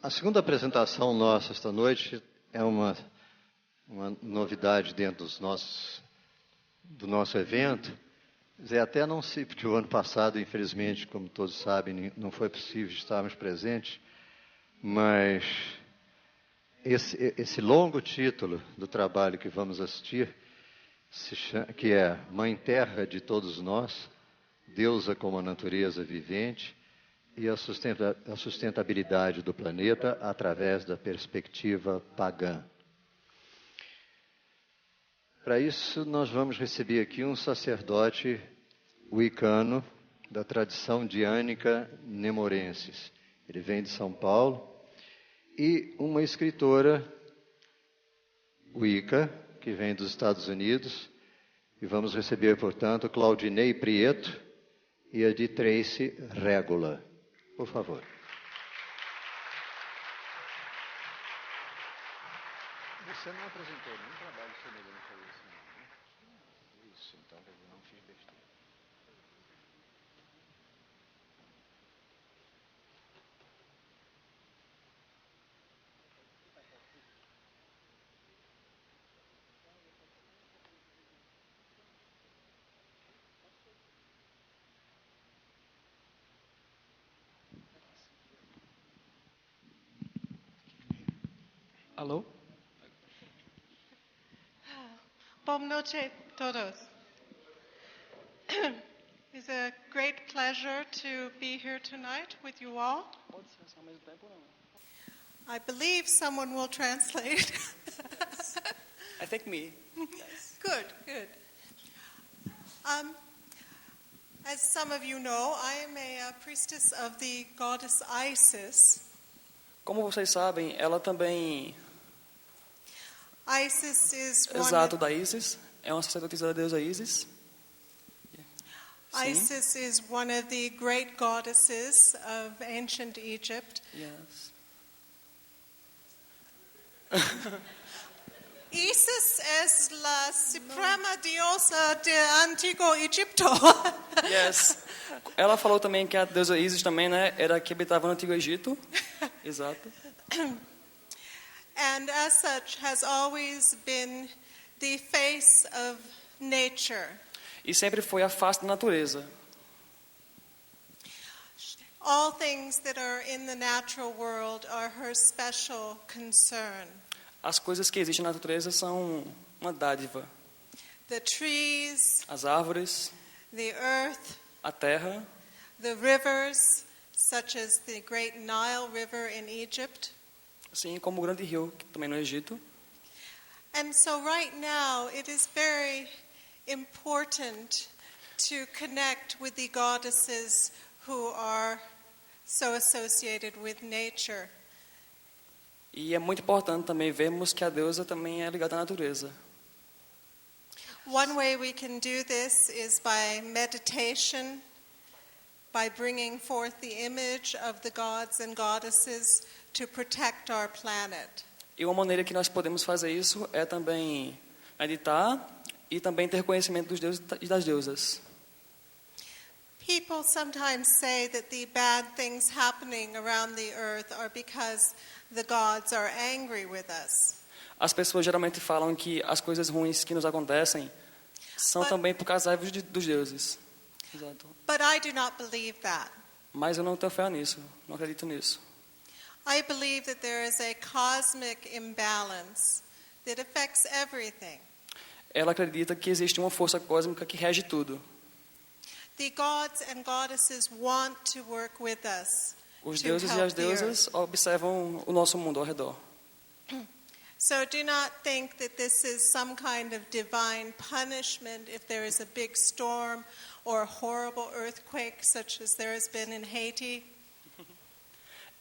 A segunda apresentação nossa esta noite é uma novidade dentro do nosso evento. Até não sei, porque o ano passado, infelizmente, como todos sabem, não foi possível estarmos presentes, mas esse longo título do trabalho que vamos assistir, que é Mãe Terra de Todos Nós, Deusa como a Natureza Vivente e a sustentabilidade do planeta através da perspectiva pagã. Para isso, nós vamos receber aqui um sacerdote wicano da tradição diânica nemorensis. Ele vem de São Paulo. E uma escritora wicca, que vem dos Estados Unidos. E vamos receber, portanto, Claudinei Prieto e a de Tracy Régula. Por favor. Você não apresentou nenhum trabalho semelhante a esse, não, né? Isso, então eu não fiz besteira. Alô? Boa noite, todos. It's a great pleasure to be here tonight with you all. Pode ser ao mesmo tempo ou não? I believe someone will translate. I think me. Yes. Good, good. As some of you know, I am a priestess of the goddess Isis. Como vocês sabem, ela também, Isis is one. exato, da Isis, é uma sacerdotisa da deusa Isis. Sim. Isis is one of the great goddesses of ancient Egypt. Yes. Isis es la suprema diosa de Antigo Egipto. Yes. Ela falou também que a deusa Isis também, né, era a que habitava no Antigo Egito. Exato. And as such has always been the face of nature. E sempre foi a face da natureza. All things that are in the natural world are her special concern. As coisas que existem na natureza são uma dádiva. The trees, As árvores, the earth, a terra, the rivers, such as the great Nile River in Egypt. assim como o grande rio, que também no Egito. And so right now it is very important to connect with the goddesses who are so associated with nature. E é muito importante também vermos que a deusa também é ligada à natureza. One way we can do this is by meditation, by bringing forth the image of the gods and goddesses to protect our planet. E uma maneira que nós podemos fazer isso é também meditar e também ter conhecimento dos deuses e das deusas. People sometimes say that the bad things happening around the earth are because the gods are angry with us. As pessoas geralmente falam que as coisas ruins que nos acontecem são também por causa dos deuses. Exato. But I do not believe that. Mas eu não tenho fé nisso, não acredito nisso. I believe that there is a cosmic imbalance that affects everything. Ela acredita que existe uma força cósmica que rege tudo. The gods and goddesses want to work with us. Os to deuses e help as the earth. deusas observam o nosso mundo ao redor. So do not think that this is some kind of divine punishment if there is a big storm or a horrible earthquake such as there has been in Haiti.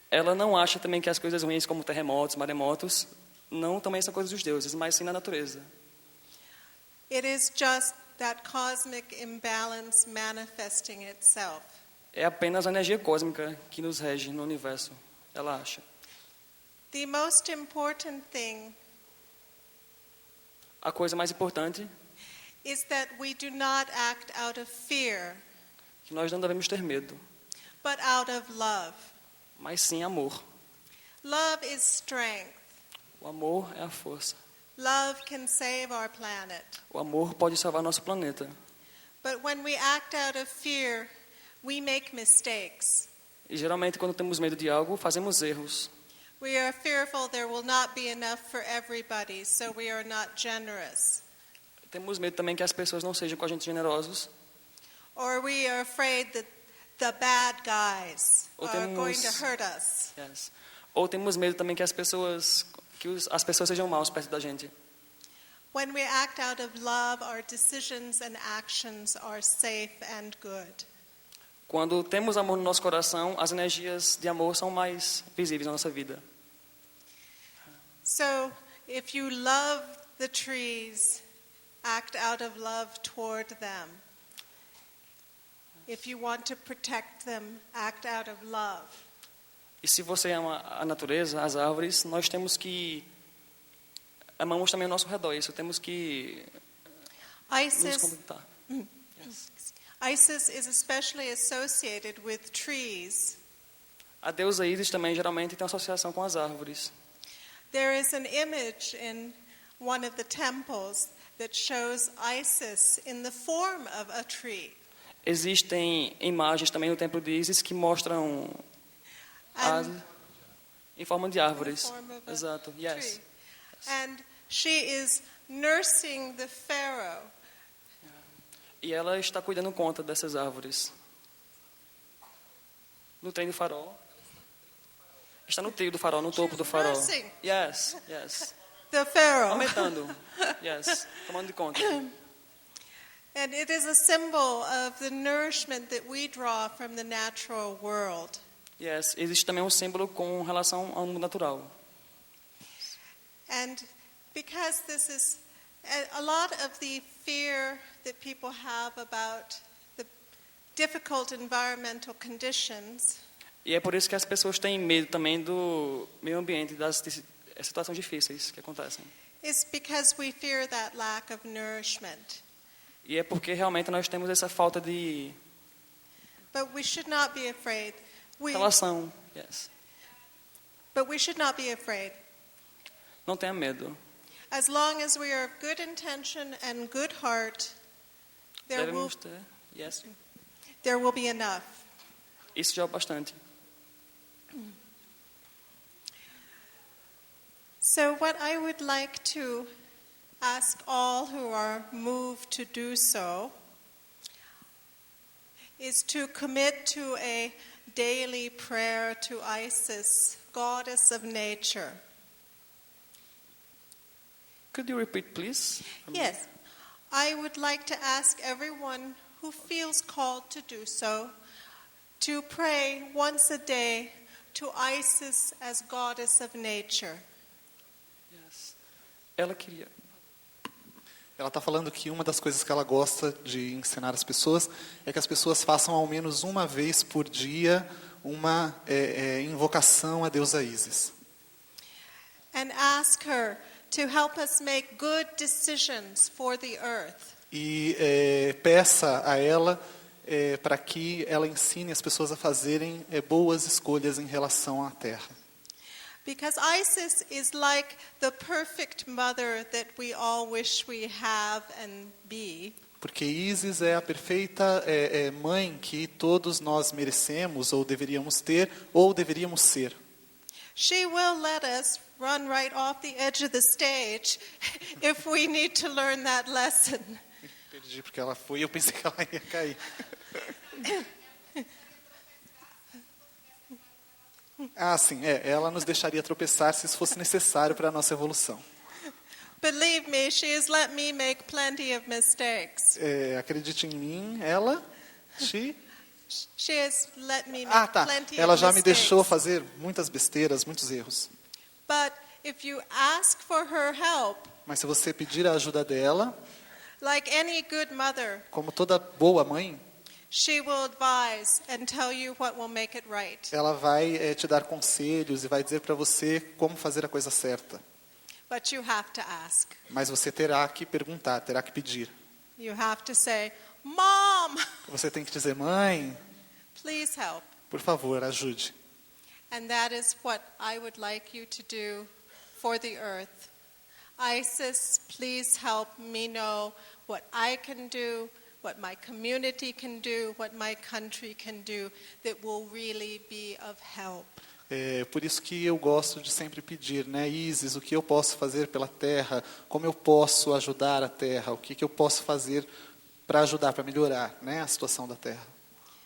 Ela não acha também que as coisas ruins como terremotos, maremotos, não também são coisas dos deuses, mas sim da natureza. It is just that cosmic imbalance manifesting itself. É apenas a energia cósmica que nos rege no universo, ela acha. The most important thing A coisa mais importante is that we do not act out of fear, é que nós não devemos ter medo, but out of love. mas sim amor. Love is strength. O amor é a força. Love can save our planet. O amor pode salvar nosso planeta. But when we act out of fear, we make mistakes. E geralmente, quando temos medo de algo, fazemos erros. We are fearful there will not be enough for everybody, so we are not generous. Temos medo também que as pessoas não sejam com a gente generosos. Or we are afraid that the bad guys Ou are going to temos- hurt us. Yes. Ou temos medo também que as pessoas sejam maus perto da gente. When we act out of love, our decisions and actions are safe and good. Quando temos amor no nosso coração, as energias de amor são mais visíveis na nossa vida. So, if you love the trees, act out of love toward them. If you want to protect them, act out of love. E se você ama a natureza, as árvores, nós temos que amamos também ao nosso redor. Isso temos que nos Isis, conectar. Isis is especially associated with trees. A deusa Ísis também geralmente tem associação com as árvores. There is an image in one of the temples that shows Isis in the form of a tree. Existem imagens também no templo de Ísis que mostram as, And em forma de árvores. form of a Exato. Yes. tree. And she is nursing the pharaoh. E ela está cuidando conta dessas árvores. No trem do farol. Está no trilho do farol, no topo do farol. nursing. Yes, yes. The pharaoh. Aumentando. Yes, tomando de conta. And it is a symbol of the nourishment that we draw from the natural world. Yes, existe também um símbolo com relação ao mundo natural. And because this is a lot of the fear that people have about the difficult environmental conditions, E é por isso que as pessoas têm medo também do meio ambiente, das situações difíceis que acontecem. is because we fear that lack of nourishment. E é porque realmente nós temos essa falta de But we should not be afraid. relação. Yes. But we should not be afraid. Não tenha medo. As long as we are of good intention and good heart, Devemos ter. Yes. there will be enough. Isso já é bastante. So what I would like to ask all who are moved to do so is to commit to a daily prayer to Isis, goddess of nature. Could you repeat, please? Yes. I would like to ask everyone who feels called to do so to pray once a day to Isis as goddess of nature. Yes. Ela queria. Ela está falando que uma das coisas que ela gosta de ensinar as pessoas é que as pessoas façam ao menos uma vez por dia uma invocação à deusa Ísis. And ask her to help us make good decisions for the earth. E peça a ela para que ela ensine as pessoas a fazerem boas escolhas em relação à terra. Because Isis is like the perfect mother that we all wish we have and be. Porque Ísis é a perfeita mãe que todos nós merecemos, ou deveríamos ter, ou deveríamos ser. She will let us run right off the edge of the stage if we need to learn that lesson. Perdi porque ela foi, eu pensei que ela ia cair. Ah, sim, ela nos deixaria tropeçar se isso fosse necessário para a nossa evolução. Believe me, she has let me make plenty of mistakes. Acredite em mim, ela, She has let me make Ah, tá. plenty Ela of já me mistakes. deixou fazer muitas besteiras, muitos erros. But if you ask for her help, Mas se você pedir a ajuda dela, like any good mother, como toda boa mãe, she will advise and tell you what will make it right. ela vai te dar conselhos e vai dizer para você como fazer a coisa certa. But you have to ask. Mas você terá que perguntar, terá que pedir. You have to say, Mom, Você tem que dizer, mãe, please help. por favor, ajude. And that is what I would like you to do for the earth. Isis, please help me know what I can do, what my community can do, what my country can do that will really be of help. É por isso que eu gosto de sempre pedir, né, Isis, o que eu posso fazer pela terra, como eu posso ajudar a terra, o que eu posso fazer para ajudar, para melhorar, né, a situação da terra.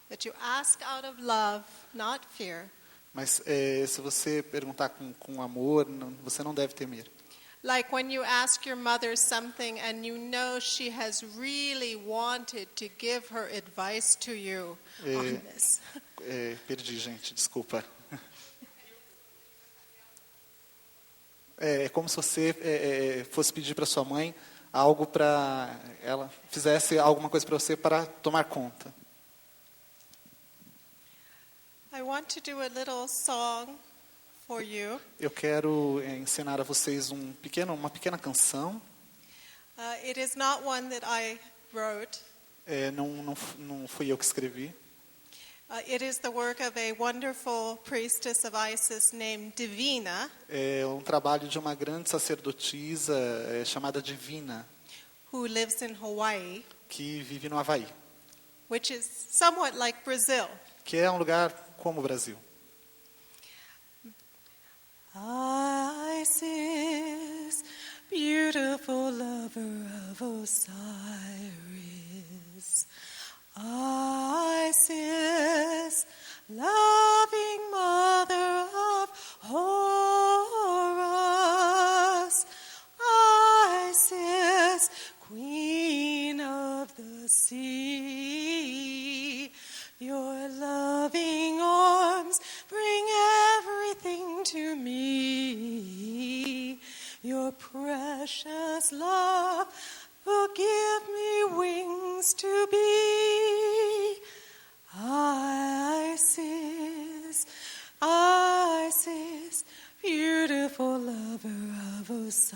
That you ask out of love, not fear. Mas se você perguntar com amor, você não deve temer. Like when you ask your mother something and you know she has really wanted to give her advice to you on this. Perdi, gente, desculpa. É como se você fosse pedir para sua mãe algo para ela fizesse alguma coisa para você para tomar conta. I want to do a little song for you. Eu quero ensinar a vocês uma pequena canção. It is not one that I wrote. Não fui eu que escrevi. It is the work of a wonderful priestess of Isis named Divina. É um trabalho de uma grande sacerdotisa chamada Divina, who lives in Hawaii, que vive no Havaí, which is somewhat like Brazil. que é um lugar como o Brasil. Isis, beautiful lover of Osiris. Isis, loving mother of Horus. Isis, queen of the sea. Your loving arms bring everything to me. Your precious love will give me wings to be. Isis, Isis, beautiful lover of Osiris.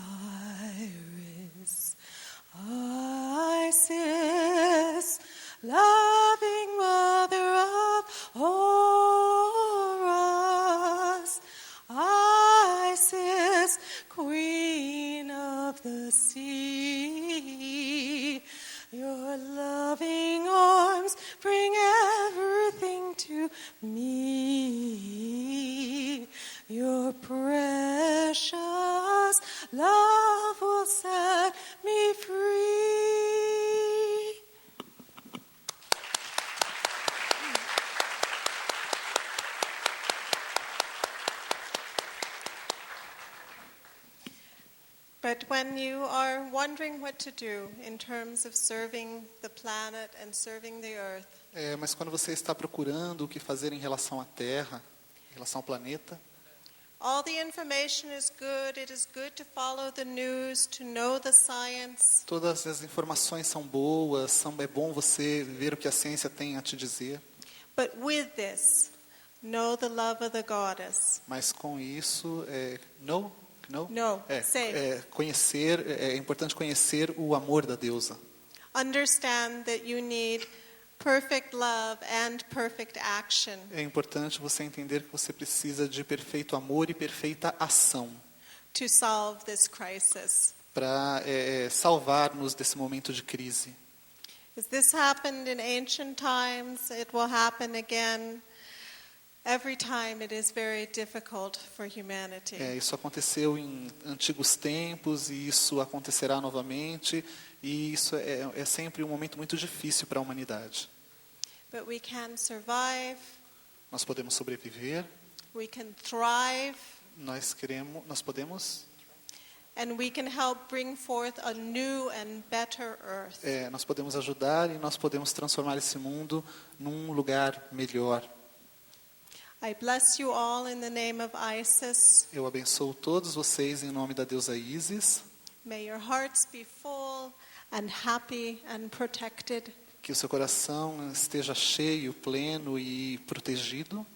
Isis, loving mother of Horus. Isis, queen of the sea. Your loving arms bring everything to me. Your precious love will set me free. But when you are wondering what to do in terms of serving the planet and serving the earth, Mas quando você está procurando o que fazer em relação à Terra, em relação ao planeta, all the information is good. It is good to follow the news, to know the science. todas as informações são boas, é bom você ver o que a ciência tem a te dizer, But with this, know the love of the goddess. mas com isso, conhecer, é importante conhecer o amor da deusa. Understand that you need perfect love and perfect action. É importante você entender que você precisa de perfeito amor e perfeita ação To solve this crisis. para salvar-nos desse momento de crise. As this happened in ancient times, it will happen again. Every time it is very difficult for humanity. Isso aconteceu em antigos tempos e isso acontecerá novamente, e isso é sempre um momento muito difícil para a humanidade. But we can survive, Nós podemos sobreviver, we can thrive, nós podemos, and we can help bring forth a new and better earth. nós podemos ajudar e nós podemos transformar esse mundo num lugar melhor. I bless you all in the name of Isis. Eu abençoo todos vocês em nome da deusa Isis. May your hearts be full and happy and protected. Que o seu coração esteja cheio, pleno e protegido.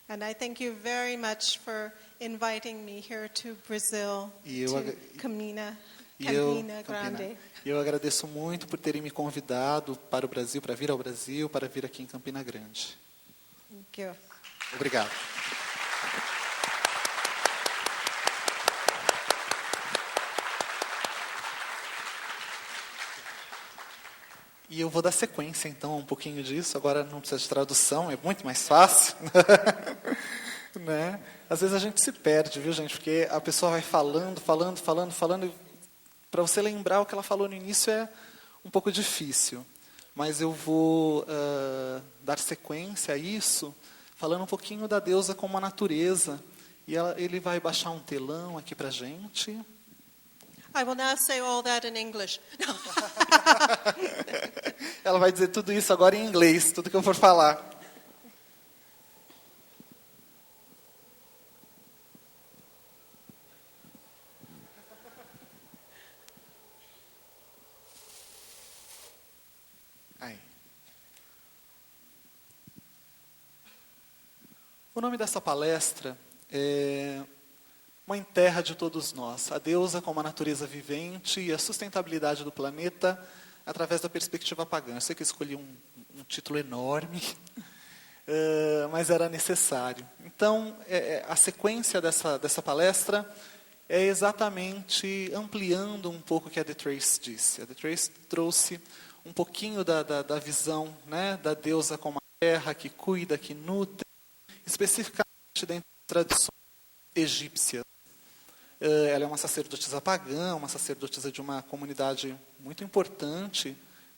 And I thank you very much for inviting me here to Brazil, to Campina Grande. E eu agradeço muito por terem me convidado para o Brasil, para vir ao Brasil, para vir aqui em Campina Grande. Thank you. Obrigado. E eu vou dar sequência, então, a um pouquinho disso. Agora não precisa de tradução, é muito mais fácil. Né? Às vezes a gente se perde, viu, gente? Porque a pessoa vai falando. Para você lembrar o que ela falou no início é um pouco difícil. Mas eu vou dar sequência a isso, falando um pouquinho da deusa como a natureza. E ele vai baixar um telão aqui para a gente. I will now say all that in English. Ela vai dizer tudo isso agora em inglês, tudo que eu for falar. Aí. O nome dessa palestra é Mãe Terra de Todos Nós, a deusa como a natureza vivente e a sustentabilidade do planeta através da perspectiva pagã. Eu sei que eu escolhi um título enorme, mas era necessário. Então, a sequência dessa palestra é exatamente ampliando um pouco o que a The Trace disse. A The Trace trouxe um pouquinho da visão, né, da deusa como a terra, que cuida, que nutre, especificamente dentro das tradições egípcias. Ela é uma sacerdotisa pagã, uma sacerdotisa de uma comunidade muito importante,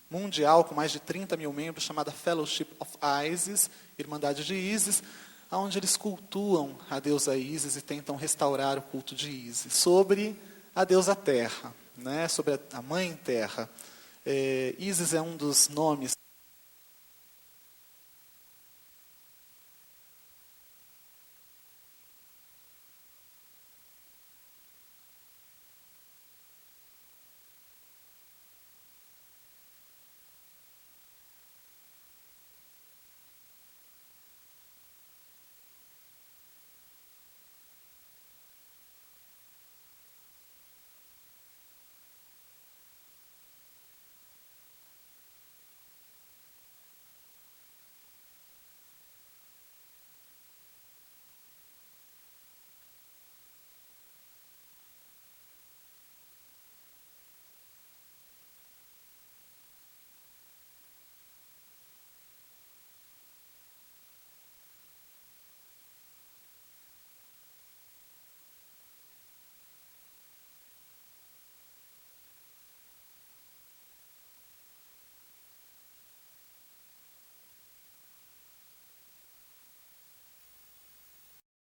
mundial, com mais de 30 mil membros, chamada Fellowship of Isis, Irmandade de Ísis, onde eles cultuam a deusa Ísis e tentam restaurar o culto de Ísis, sobre a deusa Terra, né, sobre a Mãe Terra. Ísis é um dos nomes